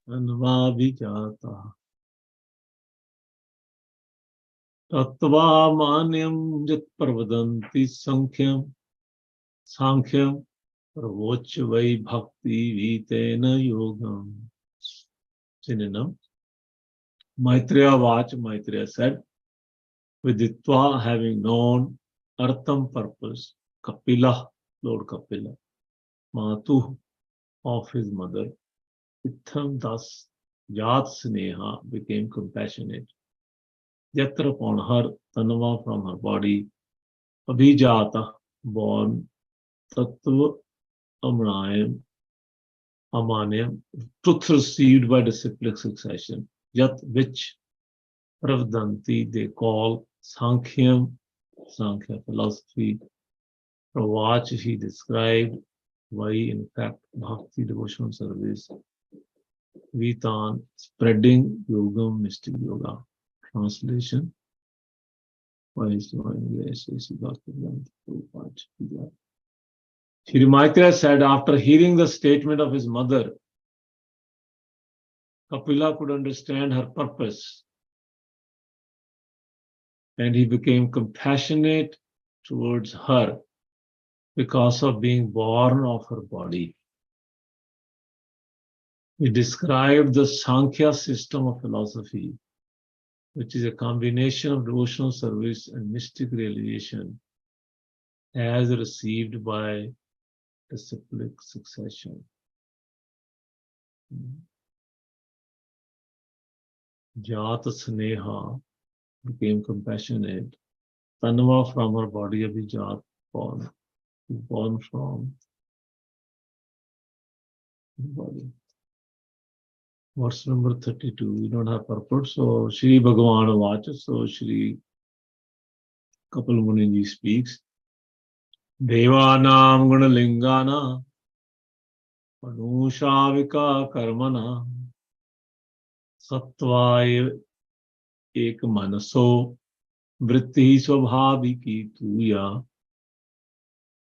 अन्वाभिजाता तत्वा मान्यं यत् प्रवदन्ति सांख्यं प्रवोच्य वै भक्ति वीतेन योगम. Synonym. Maitreya Vach, Maitreya said, Viditva, having known Artham purpose, Kapila, Lord Kapila, Matu, of his mother, Itham thus Jat Sneha became compassionate. Yatra upon her, Tanava from her body, Abhijata, born, Tattva Amanyam, truth received by disciplic succession, Yat which Pravdanti they call Sankhya philosophy. Pravach he described why in fact bhakti devotional service. Vitan spreading yogam mystic yoga. Translation. Shri Maitreya said after hearing the statement of his mother, Kapila could understand her purpose and he became compassionate towards her because of being born of her body. He described the Sankhya system of philosophy, which is a combination of devotional service and mystic realization, as received by disciplic succession. Jata Sneha became compassionate. Tanva from her body, Abhijat, born from the body. Verse number 32, we don't have purport. So, Shri Bhagavan Vacha, so Shri Kapil Muniji speaks. Devanam Gunalingana Manushavika Karmana Satvaya Ek Manaso Vritti Swabhaviki Tuya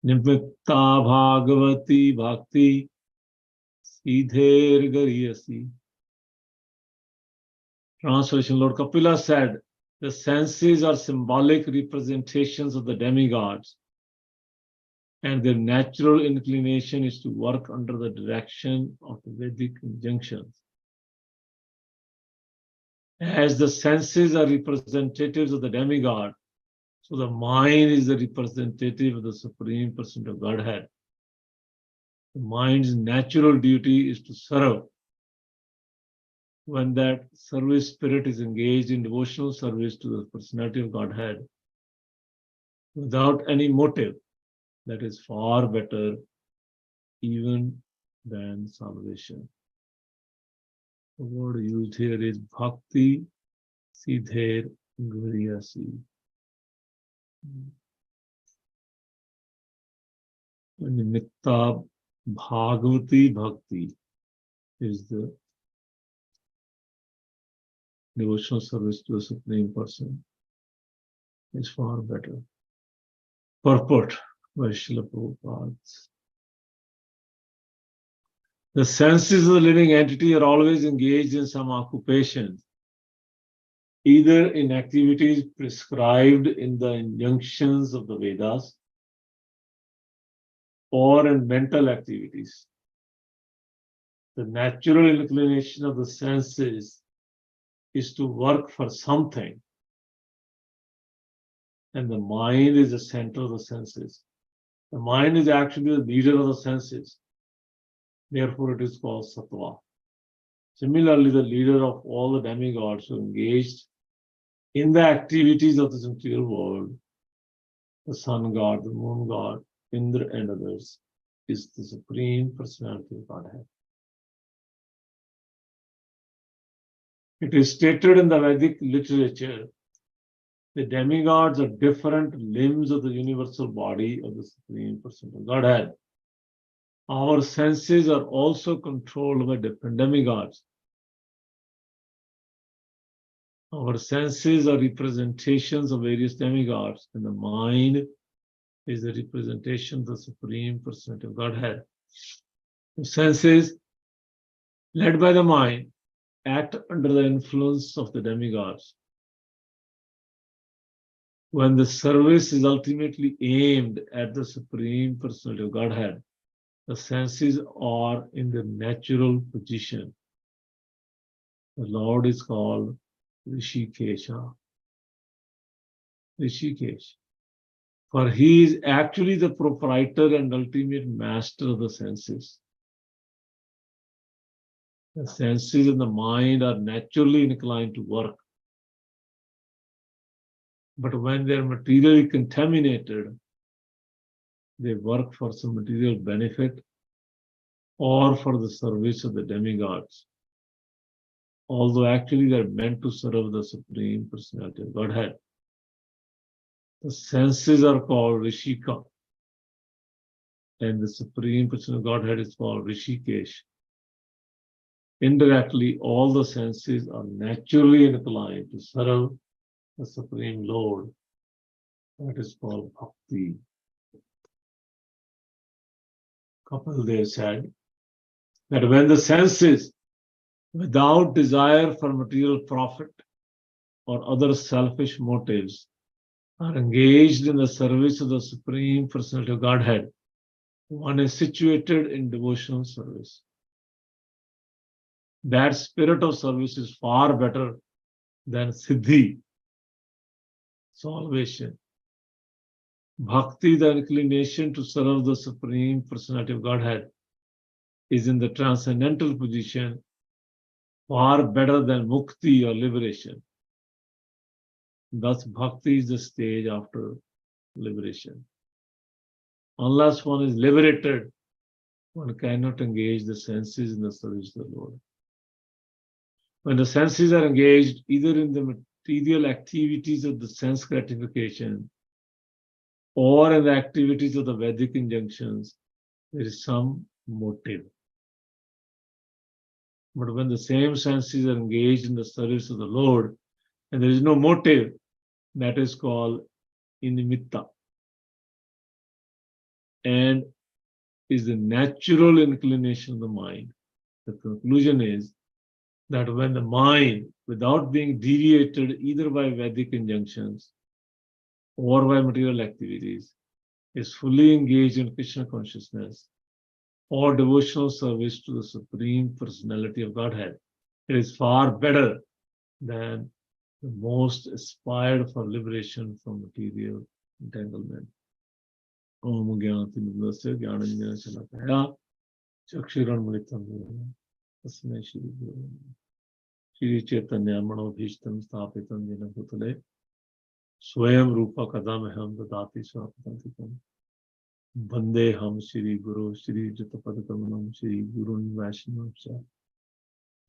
Nimitta Bhagavati Bhakti Sidher Gariyasi. Translation. Lord Kapila said, the senses are symbolic representations of the demigods, and their natural inclination is to work under the direction of the Vedic injunctions. As the senses are representatives of the demigod, so the mind is the representative of the Supreme Person of Godhead. The mind's natural duty is to serve. When that service spirit is engaged in devotional service to the personality of Godhead, without any motive, that is far better even than salvation. The word used here is Bhakti Sidher Gariyasi. Nimitta Bhagavati Bhakti is the devotional service to the Supreme Person. It's far better. Purport by Srila Prabhupada. The senses of the living entity are always engaged in some occupation, either in activities prescribed in the injunctions of the Vedas or in mental activities. The natural inclination of the senses is to work for something, and the mind is the center of the senses. The mind is actually the leader of the senses. Therefore, it is called Sattva. Similarly, the leader of all the demigods who are engaged in the activities of this material world, the sun god, the moon god, Indra, and others, is the Supreme Personality of Godhead. It is stated in the Vedic literature, the demigods are different limbs of the universal body of the Supreme Person of Godhead. Our senses are also controlled by different demigods. Our senses are representations of various demigods, and the mind is the representation of the Supreme Personality of Godhead. The senses led by the mind, act under the influence of the demigods. When the service is ultimately aimed at the Supreme Personality of Godhead, the senses are in the natural position. The Lord is called Rishikesha. Rishikesh. For he is actually the proprietor and ultimate master of the senses. The senses and the mind are naturally inclined to work. But when they are materially contaminated, they work for some material benefit or for the service of the demigods. Although actually they are meant to serve the Supreme Personality of Godhead. The senses are called Rishika, and the Supreme Personality of Godhead is called Rishikesh. Indirectly, all the senses are naturally inclined to serve the Supreme Lord. That is called Bhakti. Kapil Dev said that when the senses, without desire for material profit or other selfish motives, are engaged in the service of the Supreme Personality of Godhead, one is situated in devotional service. That spirit of service is far better than siddhi, salvation. Bhakti, the inclination to serve the Supreme Personality of Godhead, is in the transcendental position far better than mukti or liberation. Thus, bhakti is the stage after liberation. Unless one is liberated, one cannot engage the senses in the service of the Lord. When the senses are engaged either in the material activities of the sense gratification or in the activities of the Vedic injunctions, there is some motive. But when the same senses are engaged in the service of the Lord and there is no motive, that is called inimitta, and is the natural inclination of the mind. The conclusion is that when the mind, without being deviated either by Vedic injunctions or by material activities, is fully engaged in Krishna consciousness or devotional service to the Supreme Personality of Godhead, it is far better than the most aspired for liberation from material entanglement. Om Gyanatindasya Gyananjana Shalakaya Chakshuranmritam Tasmai Shri Guru Shri Chaitanya Manobhishtam Sthapitam Jena Bhutale Swayam Rupa Kadamaham Dadati Swapatantikam Bande Ham Shri Guru Shri Jatapadakamanam Shri Gurun Vaishnavamsha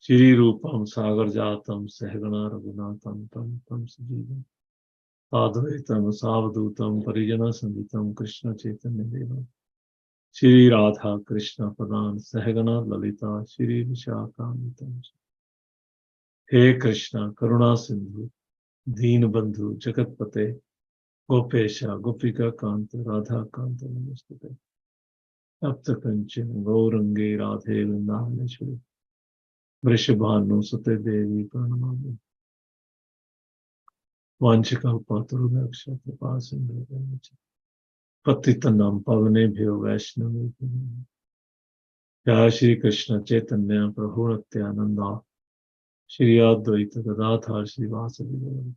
Shri Rupam Sagar Jatam Sahagana Raghunatham Tam Tam Sajivam Advaitam Savadhutam Parijana Sanditam Krishna Chaitanya Deva Shri Radha Krishna Padan Sahagana Lalita Shri Vishakamitam. He Krishna Karuna Sindhu Deen Bandhu Jagatpate Gopesha Gopika Kanta Radha Kanta Namaste Apta Kanchan Gaurange Radhe Vrindavaneshwari Vrishabhanu Sate Devi Pranamami Vanchikalpatarudaksha Kripasindhu Patitanam Pavanebhyo Vaishnavi Jai Shri Krishna Chaitanya Prabhu Nityananda Shri Advaita Gadadhar Shri Vasudeva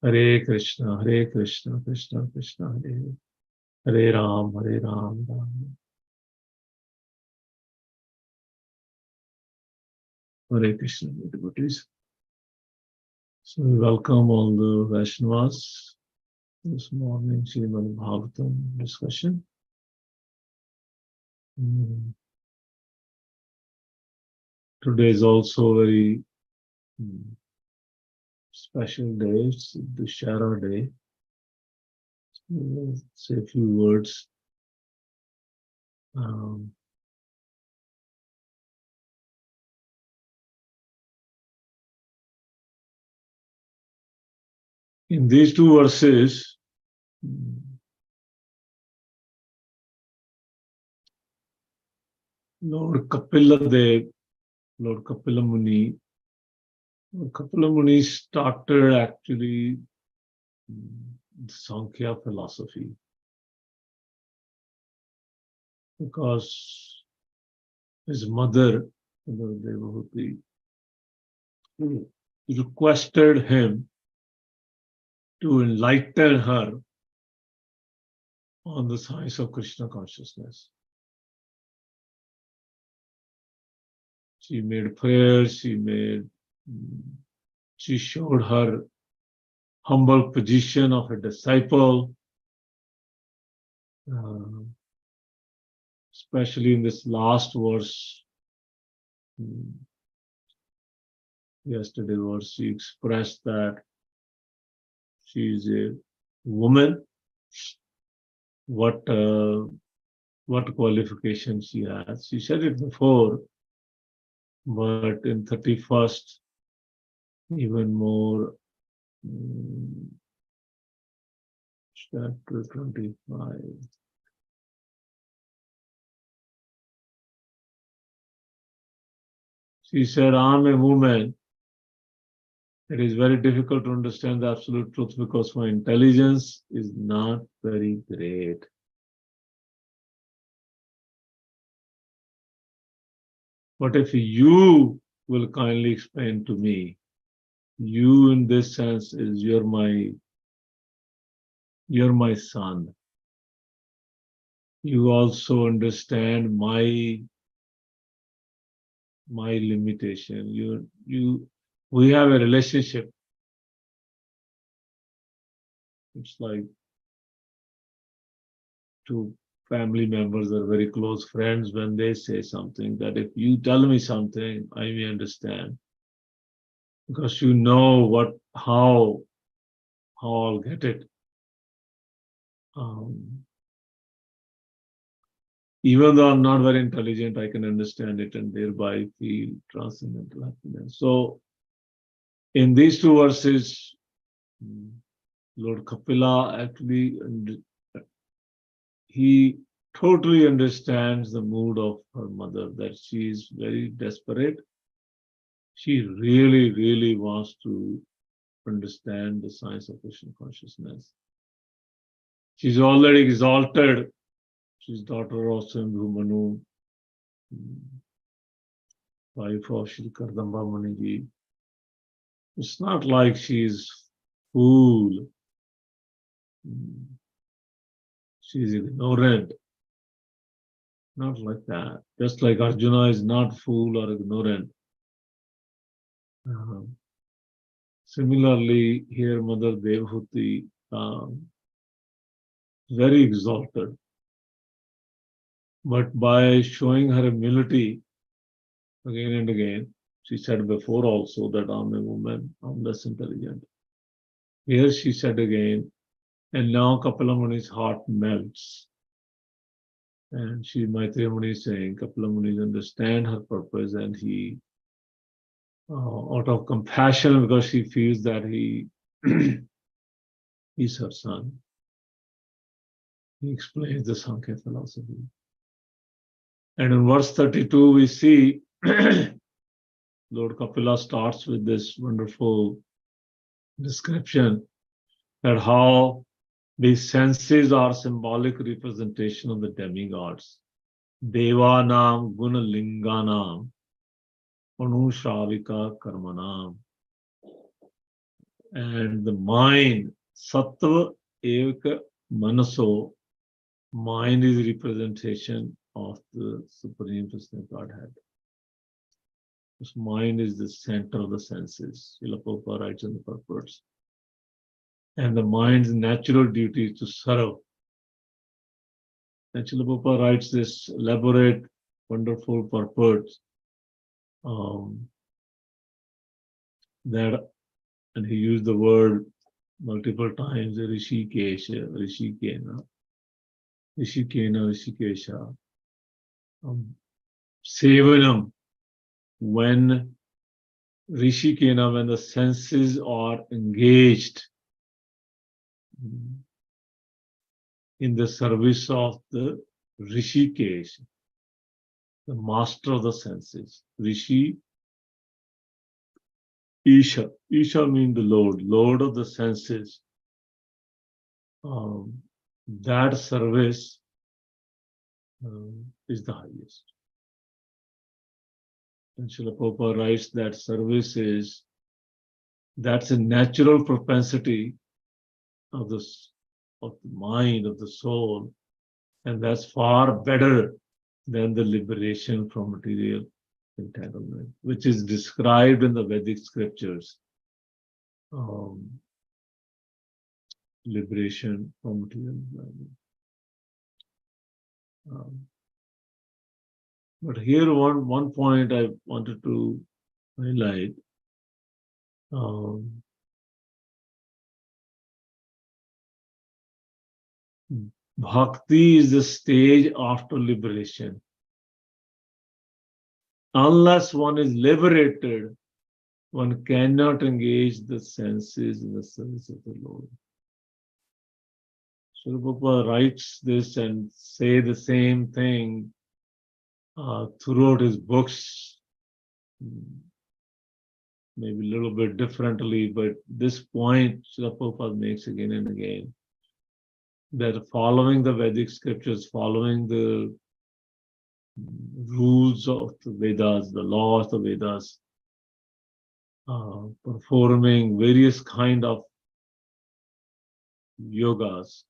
Hare Krishna Krishna Krishna Hare Hare Ram Ram Hare Krishna devotees. So we welcome all the Vaishnavas this morning Srimad Bhagavatam discussion. Today is also a very special day. It's the Dussehra day. We'll say a few words. In these two verses, Lord Kapila Dev Lord Kapila Muni. Lord Kapila Muni started actually the Sankhya philosophy because his mother, Devahuti, requested him to enlighten her on the science of Krishna consciousness. She made prayers, she showed her humble position of a disciple, especially in this last verse. Yesterday verse, she expressed that she is a woman. What qualification she has? She said it before, but in 31st, even more. Chapter 25. She said, I'm a woman. It is very difficult to understand the absolute truth because my intelligence is not very great. But if you will kindly explain to me, you in this sense is you're my son. You also understand my limitation. We have a relationship. It's like two family members are very close friends. When they say something, that if you tell me something, I may understand. Because you know how I'll get it. Even though I'm not very intelligent, I can understand it and thereby feel transcendental happiness. So in these two verses, Lord Kapila actually, he totally understands the mood of her mother, that she is very desperate. She really, really wants to understand the science of Krishna consciousness. She's already exalted. She's daughter of Swambhu Manu, wife of Shri Kardamba Muniji. It's not like she's fool. She's ignorant. Not like that. Just like Arjuna is not fool or ignorant. Similarly, here Mother Devhuti, very exalted. But by showing her humility again and again, she said before also that I'm a woman, I'm less intelligent. Here she said again, and now Kapila Muni's heart melts. And she, Maitreya Muni is saying, Kapila Muni understand her purpose, and he, out of compassion, because she feels that he is her son, he explains the Sankhya philosophy. And in verse 32, we see Lord Kapila starts with this wonderful description that how the senses are symbolic representation of the demigods. Devanam gunalinganam anushavika karmanam. And the mind, sattva evaka manaso, mind is representation of the Supreme Personal Godhead. This mind is the center of the senses. Srila Prabhupada writes in the purports. And the mind's natural duty is to serve. And Srila Prabhupada writes this elaborate, wonderful purport that, and he used the word multiple times, Rishikesha, Rishikena, Rishikena, Rishikesha. Sevanam, when Rishikena, when the senses are engaged in the service of the Rishikesh, the master of the senses. Rishi Isha. Isha means the Lord of the senses. That service is the highest. And Srila Prabhupada writes that service is, that's a natural propensity of the mind, of the soul, and that's far better than the liberation from material entanglement, which is described in the Vedic scriptures. Liberation from material entanglement. But here one point I wanted to highlight. Bhakti is the stage after liberation. Unless one is liberated, one cannot engage the senses in the service of the Lord. Srila Prabhupada writes this and say the same thing throughout his books, maybe a little bit differently, but this point Srila Prabhupada makes again and again, that following the Vedic scriptures, following the rules of the Vedas, the laws of the Vedas, performing various kind of yogas,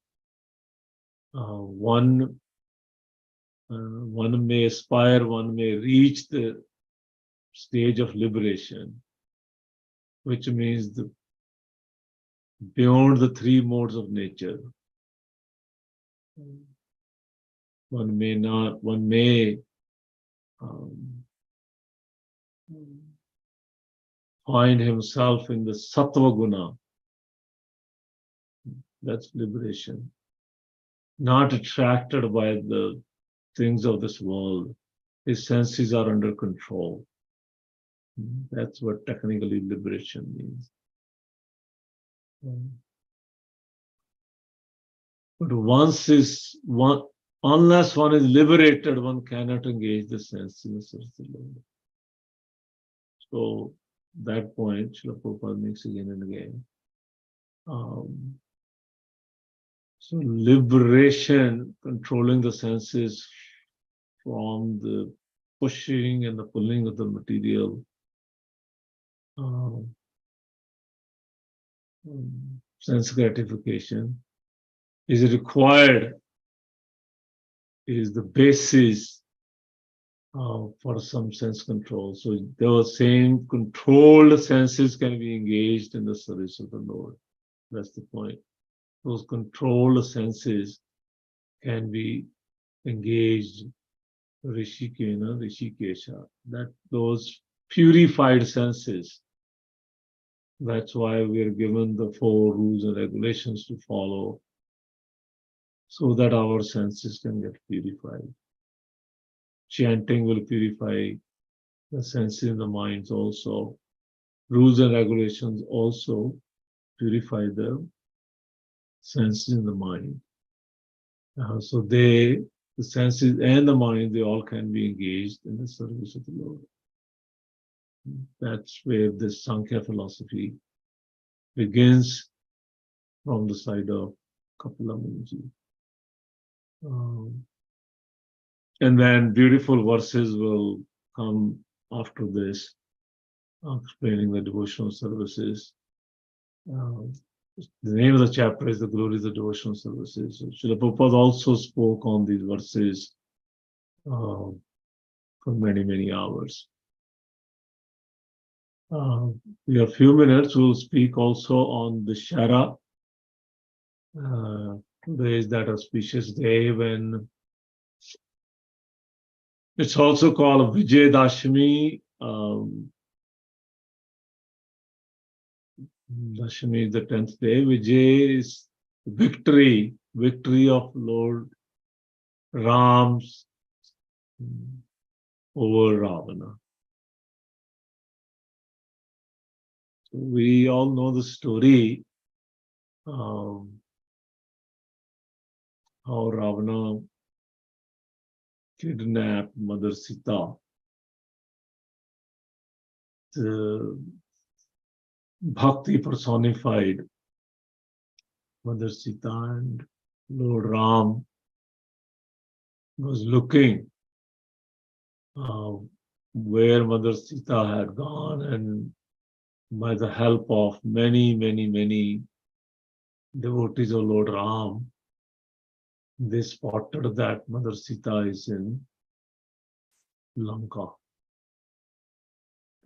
one may aspire, one may reach the stage of liberation, which means beyond the three modes of nature. One may find himself in the sattva guna. That's liberation. Not attracted by the things of this world. His senses are under control. That's what technically liberation means. But unless one is liberated, one cannot engage the sense in the service of the Lord. So that point, Srila Prabhupada makes again and again. So liberation, controlling the senses from the pushing and the pulling of the material, sense gratification is required, is the basis for some sense control. So those same controlled senses can be engaged in the service of the Lord. That's the point. Those controlled senses can be engaged, Rishikesha, that those purified senses. That's why we are given the 4 rules and regulations to follow, so that our senses can get purified. Chanting will purify the senses in the minds also. Rules and regulations also purify the senses in the mind. So the senses and the mind, they all can be engaged in the service of the Lord. That's where this Sankhya philosophy begins, from the side of Kapila Muniji. And then beautiful verses will come after this, explaining the devotional services. The name of the chapter is The Glories of Devotional Services. So Srila Prabhupada also spoke on these verses for many, many hours. We have a few minutes. We'll speak also on the Shara. Today is that auspicious day when it's also called Vijay Dashami. Dashami is the 10th day. Vijay is victory of Lord Ram's over Ravana. So we all know the story, how Ravana kidnapped Mother Sita. Bhakti personified, Mother Sita and Lord Ram was looking where Mother Sita had gone, and by the help of many devotees of Lord Ram, they spotted that Mother Sita is in Lanka.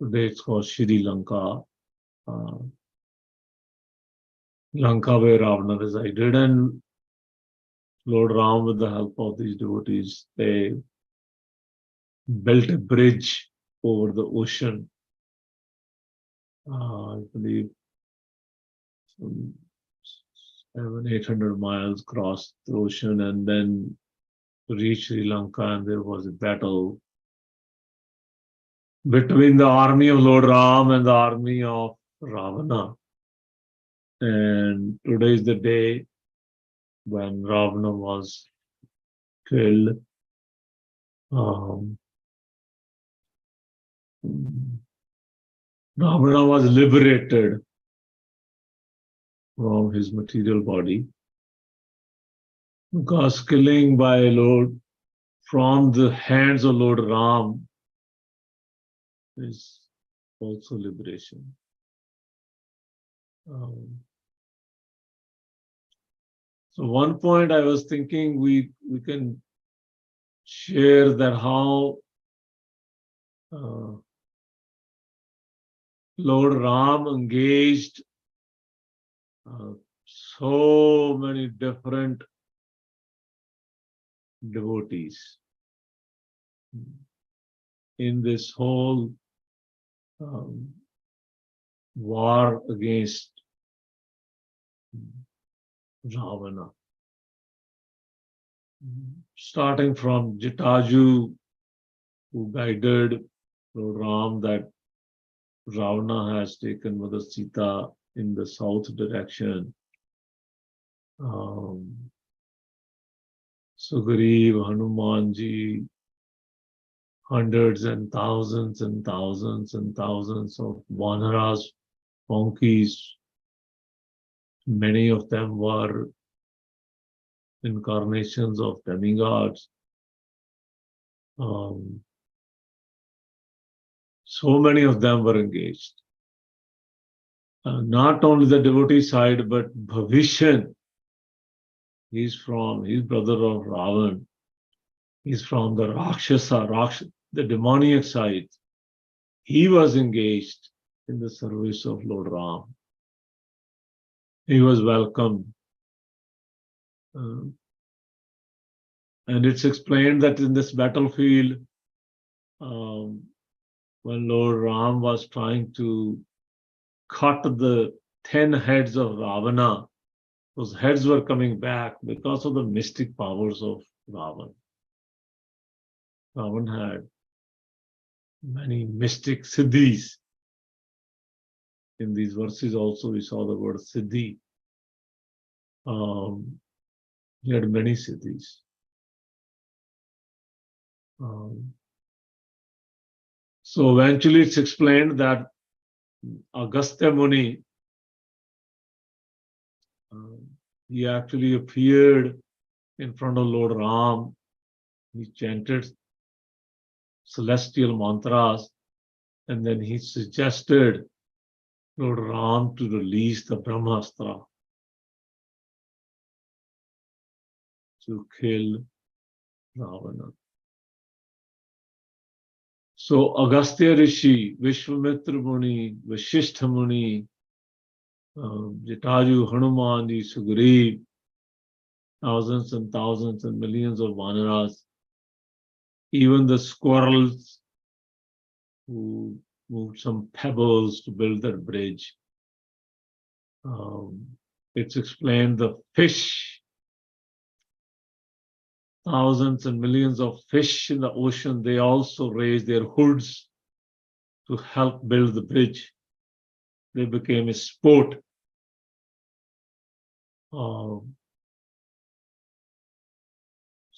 Today it's called Sri Lanka. Lanka where Ravana resided, and Lord Ram, with the help of these devotees, they built a bridge over the ocean. I believe 700-800 miles crossed the ocean and then reached Sri Lanka, and there was a battle between the army of Lord Ram and the army of Ravana. And today is the day when Ravana was killed. Ravana was liberated from his material body, because killing by Lord from the hands of Lord Ram is also liberation. So one point I was thinking we can share that how Lord Ram engaged so many different devotees in this whole war against Ravana. Starting from Jataju, who guided Lord Ram that Ravana has taken Mother Sita in the south direction. Sugriv, Hanumanji, hundreds and thousands and thousands and thousands of Vanaras, monkeys. Many of them were incarnations of demigods. So many of them were engaged. Not only the devotee side, but Bhavishan. He's brother of Ravan. He's from the Rakshasa, the demoniac side. He was engaged in the service of Lord Ram. He was welcomed. And it's explained that in this battlefield, when Lord Ram was trying to cut the 10 heads of Ravana, those heads were coming back because of the mystic powers of Ravan. Ravan had many mystic siddhis. In these verses also we saw the word siddhi. He had many siddhis. So eventually it's explained that Agastya Muni, he actually appeared in front of Lord Ram. He chanted celestial mantras, and then he suggested Lord Ram to release the Brahmastra to kill Ravana. So Agastya Rishi, Vishwamitra Muni, Vasishtha Muni, Jataju, Hanumanji, Sugriv, thousands and thousands and millions of Vanaras, even the squirrels who moved some pebbles to build that bridge. It's explained the fish, thousands and millions of fish in the ocean, they also raised their hoods to help build the bridge. They became a sport. So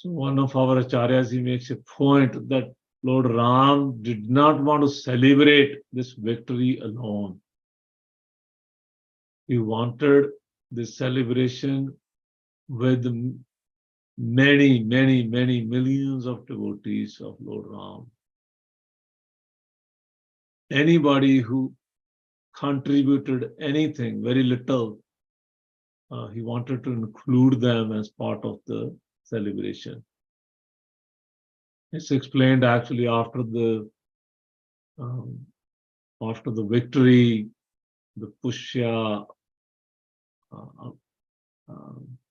one of our acharyas, he makes a point that Lord Ram did not want to celebrate this victory alone. He wanted this celebration with many, many, many millions of devotees of Lord Ram. Anybody who contributed anything, very little, he wanted to include them as part of the celebration. It's explained actually after the victory, the Pushya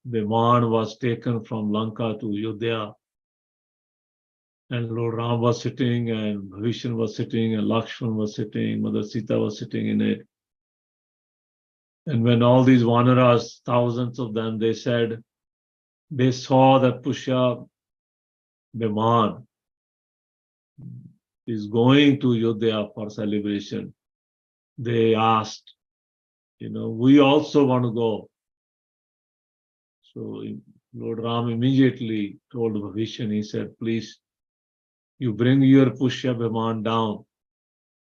Viman was taken from Lanka to Ayodhya, and Lord Ram was sitting, and Bhavishan was sitting, and Lakshman was sitting, Mother Sita was sitting in it. And when all these Vanaras, thousands of them, they said, they saw that Pushya Viman is going to Ayodhya for celebration, they asked, we also want to go. So Lord Ram immediately told Bhavishan, he said, please, you bring your Pushya Viman down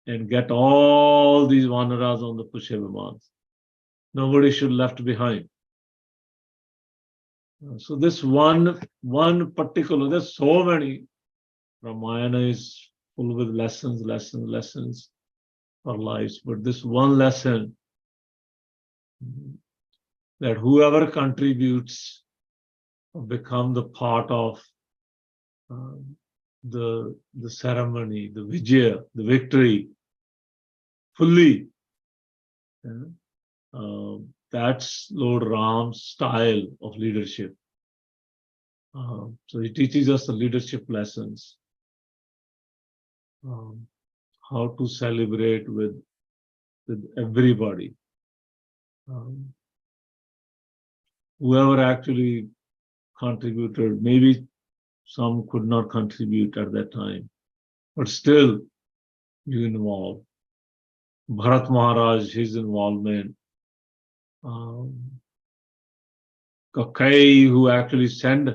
and get all these Vanaras on the Pushya Vimans. Nobody should be left behind. So this one particular, there's so many. Ramayana is full with lessons for lives. But this one lesson, that whoever contributes become the part of the ceremony, the vijaya, the victory, fully. That's Lord Ram's style of leadership. So he teaches us the leadership lessons, how to celebrate with everybody. Whoever actually contributed, maybe some could not contribute at that time, but still you involve. Bharat Maharaj, his involvement. Kakai, who actually sent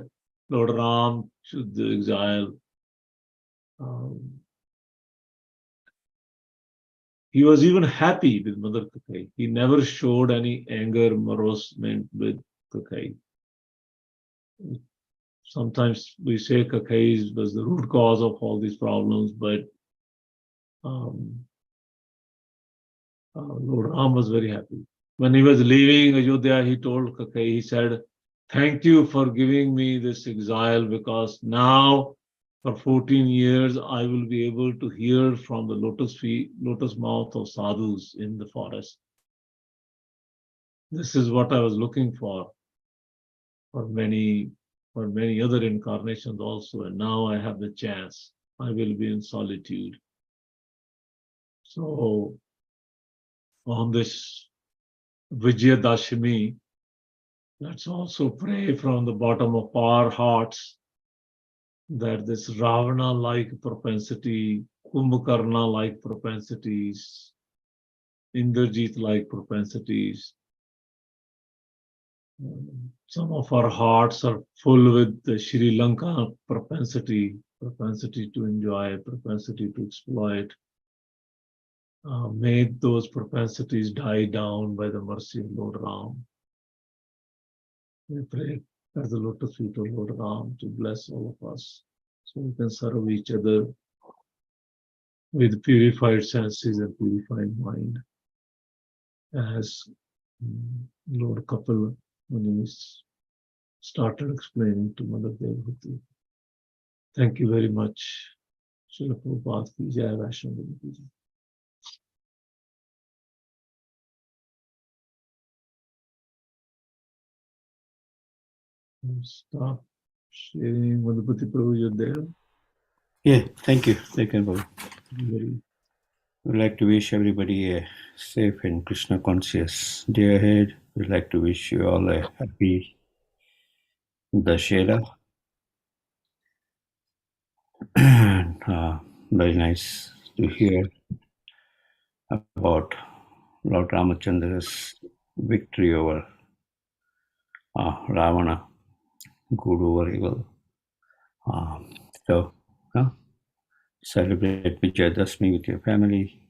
Lord Ram to the exile. He was even happy with Mother Kakai. He never showed any anger, morosement with Kakai. Sometimes we say Kakai was the root cause of all these problems, but Lord Ram was very happy. When he was leaving Ayodhya, he told Kakai, he said, thank you for giving me this exile, because now for 14 years, I will be able to hear from the lotus mouth of sadhus in the forest. This is what I was looking for many other incarnations also, and now I have the chance. I will be in solitude. So on this Vijayadashami, let's also pray from the bottom of our hearts that this Ravana-like propensity, Kumbhakarna-like propensities, Indrajit-like propensities, some of our hearts are full with the Sri Lanka propensity to enjoy, propensity to exploit. May those propensities die down by the mercy of Lord Ram. We pray at the lotus feet of Lord Ram to bless all of us, so we can serve each other with purified senses and purified mind. As Lord Kapil, when he started explaining to Mother Devhuti. Thank you very much. Srila Prabhupada ki jai, Vaishnav Devi ki jai. Stop sharing. Madhupati Prabhu, you're there? Yeah, thank you. Thank you, Babu. We'd like to wish everybody a safe and Krishna conscious day ahead. We'd like to wish you all a happy Dashera. Very nice to hear about Lord Ramachandra's victory over Ravana, good over evil. So, celebrate Vijayadashmi with your family.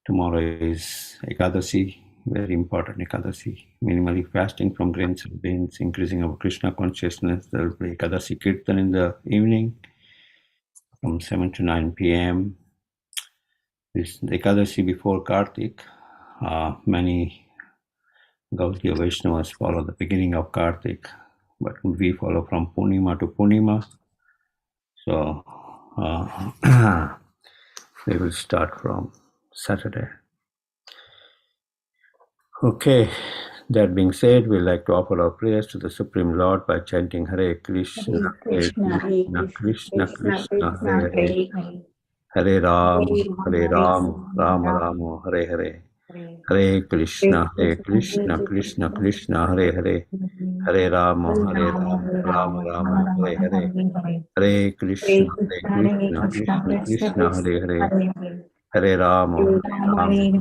Tomorrow is Ekadasi. very important Ekadasi. Minimally fasting from grains and beans, increasing our Krishna consciousness. There will be Ekadasi Kirtan in the evening from 7 to 9 p.m. This the Ekadasi before Kartik. Many Gaudiya Vaishnavas follow the beginning of Kartik, but we follow from Purnima to Purnima. So we will start from Saturday. Okay, that being said, we like to offer our prayers to the Supreme Lord by chanting Hare Krishna, Hare Krishna, Krishna Krishna, Hare Hare, Hare Ram, Ram Ram, Hare Hare, Hare Krishna, Krishna Krishna, Hare Hare, Hare Ram, Ram Ram, Hare Hare, Hare Krishna, Krishna Krishna, Hare Hare, Hare Ram,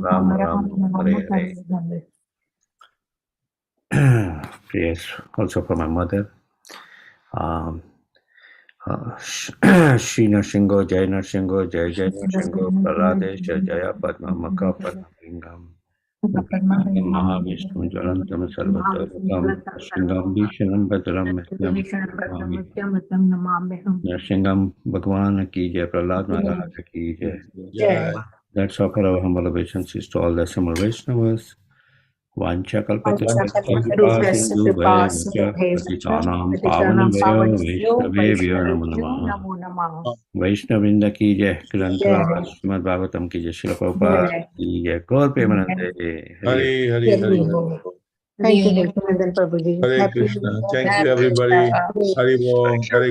Ram, Hare Hare. Prayers also for my mother. Shri Narsingho, Jai Narsingho, Jai Jai Narsingho, Praladesh, Jaya Padma Maka Padma Lingam, Mahavishnu Jalantam Sarvatoram, Narsingam Vishanam Bhadram Narsingam Bhagwan Ki Jai, Prahlad Maharaj Ki Jai. Let's offer our humble obeisances to all the Assembled Vaishnavas. Vancha kalpatarubhyascha patitanam pavanebhyo Vaishnavebhyo namo namah. Vaishnavinda ki jai, Grantha Srimad Bhagavatam ki jai, Srila Prabhupada ki jai, Gaur Premanande. Hare. Thank you, Prabhuji. Hare Krishna. Thank you, everybody. Hare Om. Hare